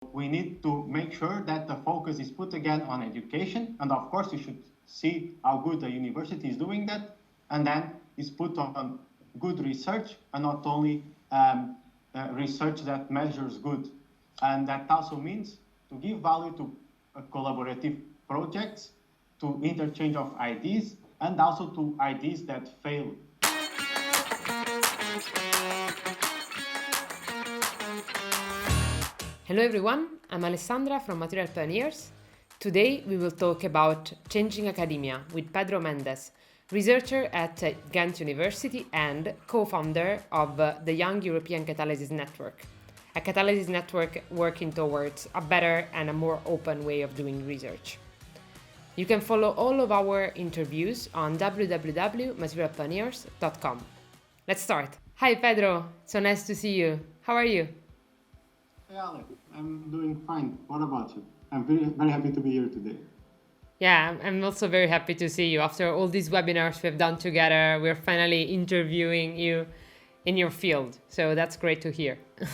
we need to make sure that the focus is put again on education. And of course, you should see how good the university is doing that. And then it's put on good research and not only research that measures good. And that also means to give value to collaborative projects, to interchange of ideas, and also to ideas that fail. Hello everyone, I'm Alessandra from Material Pioneers. Today we will talk about changing academia with Pedro Mendes, researcher at Ghent University and co-founder of the Young European Catalysis Nwtrok, a catalysis network working towards a better and a more open way of doing research. You can follow all of our interviews on www.materialpioneers.com. Let's start. Hi Pedro, so nice to see you. How are you? Hey Ale, I'm doing fine. What about you? I'm very happy to be here today. Yeah, I'm also very happy to see you. After all these webinars we've done together, we're finally interviewing you in your field. So that's great to hear. Yeah.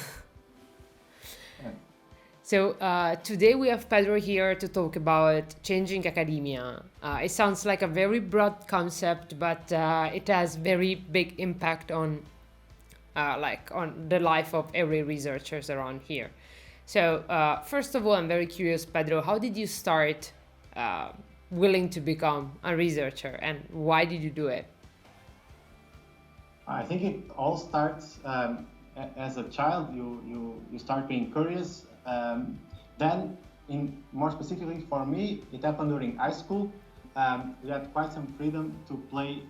So today we have Pedro here to talk about changing academia. It sounds like a very broad concept, but it has very big impact on the life of every researchers around here. So first of all, I'm very curious, Pedro, how did you start willing to become a researcher and why did you do it? I think it all starts as a child. You start being curious. Then, more specifically for me, it happened during high school. We had quite some freedom to play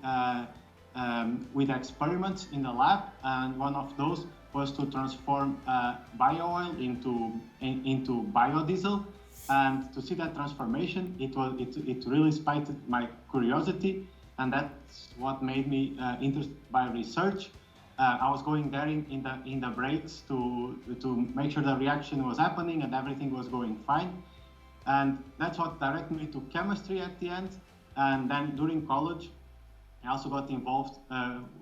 with experiments in the lab, and one of those was to transform bio-oil into biodiesel. And to see that transformation, it really spiked my curiosity, and that's what made me interested by research. I was going there in the breaks to make sure the reaction was happening and everything was going fine, and that's what directed me to chemistry at the end. And then during college, I also got involved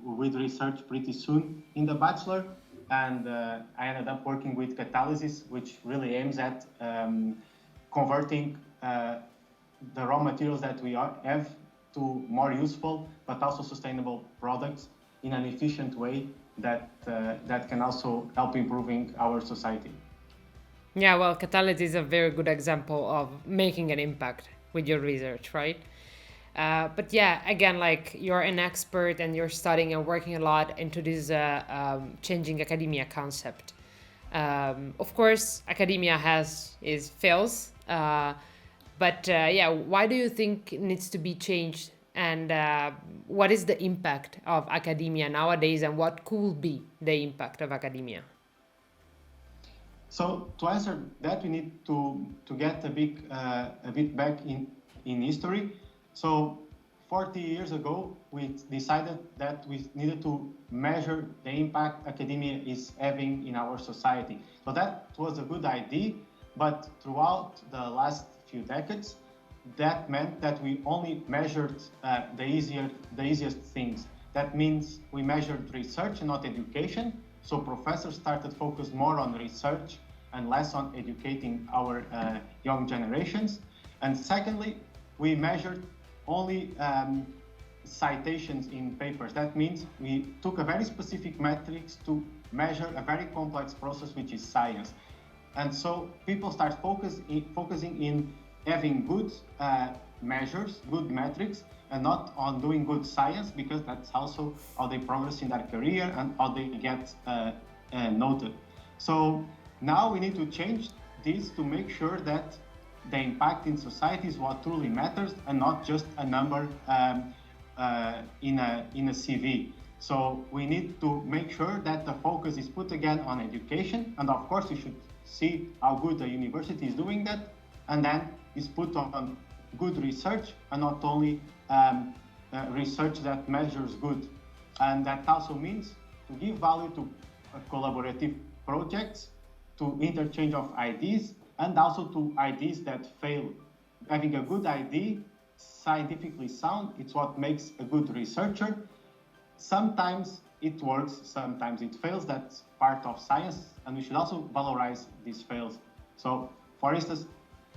with research pretty soon in the bachelor, and I ended up working with catalysis, which really aims at converting the raw materials that we have to more useful but also sustainable products in an efficient way that can also help improving our society. Yeah, well, catalysis is a very good example of making an impact with your research, right? But yeah, again, like you're an expert and you're studying and working a lot into this changing academia concept. Of course, academia fails, but yeah, why do you think it needs to be changed? And what is the impact of academia nowadays, and what could be the impact of academia? So to answer that, we need to get a bit back in history. So 40 years ago, we decided that we needed to measure the impact academia is having in our society. So that was a good idea, but throughout the last few decades, that meant that we only measured the easiest things. That means we measured research and not education. So professors started focus more on research and less on educating our young generations. And secondly, we measured only citations in papers. That means we took a very specific metrics to measure a very complex process, which is science. And so people start focusing in having good measures, good metrics, and not on doing good science, because that's also how they progress in their career and how they get noted. So now we need to change this to make sure that the impact in society is what truly matters and not just a number in a CV. So we need to make sure that the focus is put again on education, and of course you should see how good the university is doing that, and then is put on good research and not only research that measures good. And that also means to give value to collaborative projects, to interchange of ideas, and also to ideas that fail. Having a good idea, scientifically sound, it's what makes a good researcher. Sometimes it works, sometimes it fails. That's part of science, and we should also valorize these fails. So, for instance,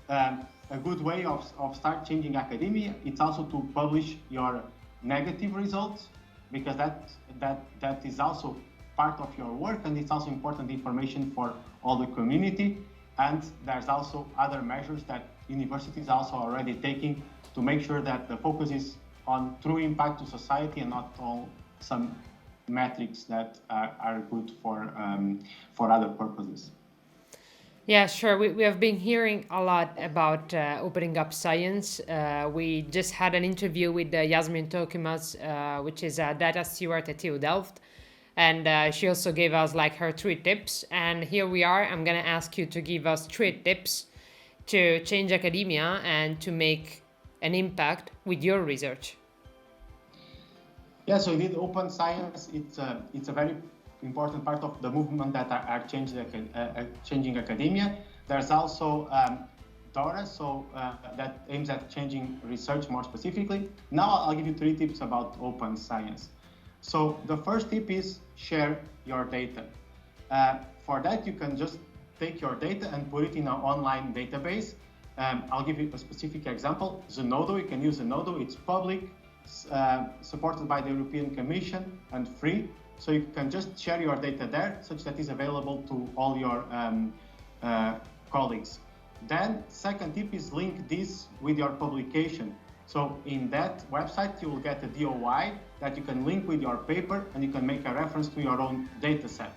a good way of start changing academia, it's also to publish your negative results, because that is also part of your work, and it's also important information for all the community. And there's also other measures that universities also already taking to make sure that the focus is on true impact to society and not on some metrics that are good for other purposes. Yeah, sure. We have been hearing a lot about opening up science. We just had an interview with Yasmin Tokimas, which is a data steward at TU Delft. And she also gave us like her 3 tips. And here we are. I'm going to ask you to give us 3 tips to change academia and to make an impact with your research. Yeah, so indeed, open science, it's a very important part of the movement that are changing academia. There's also DORA, that aims at changing research more specifically. Now I'll give you 3 tips about open science. So the first tip is share your data. For that, you can just take your data and put it in an online database. I'll give you a specific example. Zenodo, you can use Zenodo. It's public, supported by the European Commission and free. So you can just share your data there, such that it's available to all your colleagues. Then, second tip is link this with your publication. So in that website, you will get a DOI that you can link with your paper, and you can make a reference to your own data set.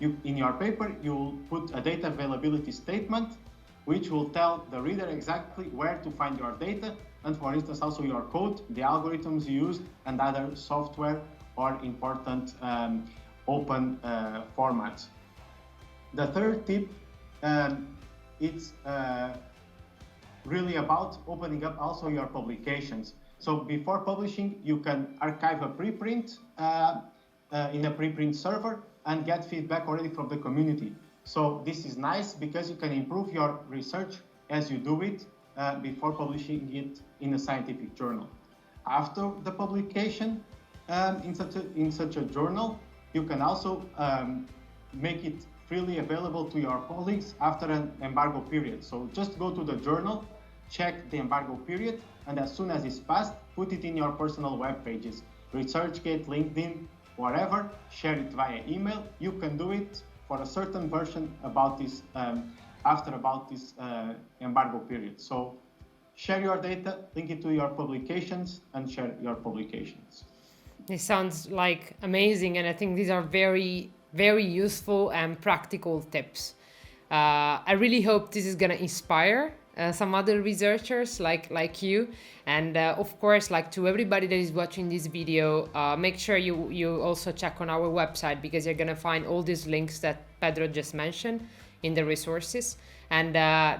In your paper, you will put a data availability statement, which will tell the reader exactly where to find your data, and for instance, also your code, the algorithms you used, and other software or important open formats. The third tip, it's really about opening up also your publications. So before publishing, you can archive a preprint in a preprint server and get feedback already from the community. So this is nice because you can improve your research as you do it before publishing it in a scientific journal. After the publication in such a journal, you can also make it freely available to your colleagues after an embargo period. So just go to the journal, check the embargo period, and as soon as it's passed, put it in your personal web pages, ResearchGate, LinkedIn, whatever, share it via email. You can do it for a certain version about this after this embargo period. So share your data, link it to your publications, and share your publications. This sounds like amazing, and I think these are very, very useful and practical tips. I really hope this is going to inspire some other researchers like you, and of course, like to everybody that is watching this video, make sure you also check on our website, because you're going to find all these links that Pedro just mentioned in the resources, and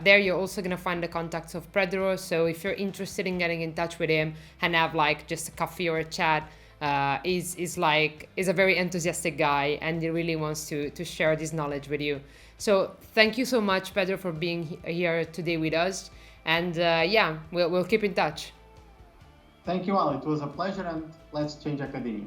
there you're also going to find the contacts of Pedro. So if you're interested in getting in touch with him and have like just a coffee or a chat, is a very enthusiastic guy, and he really wants to share this knowledge with you. So thank you so much, Pedro, for being here today with us. And yeah, we'll keep in touch. Thank you all. It was a pleasure, and let's change academia.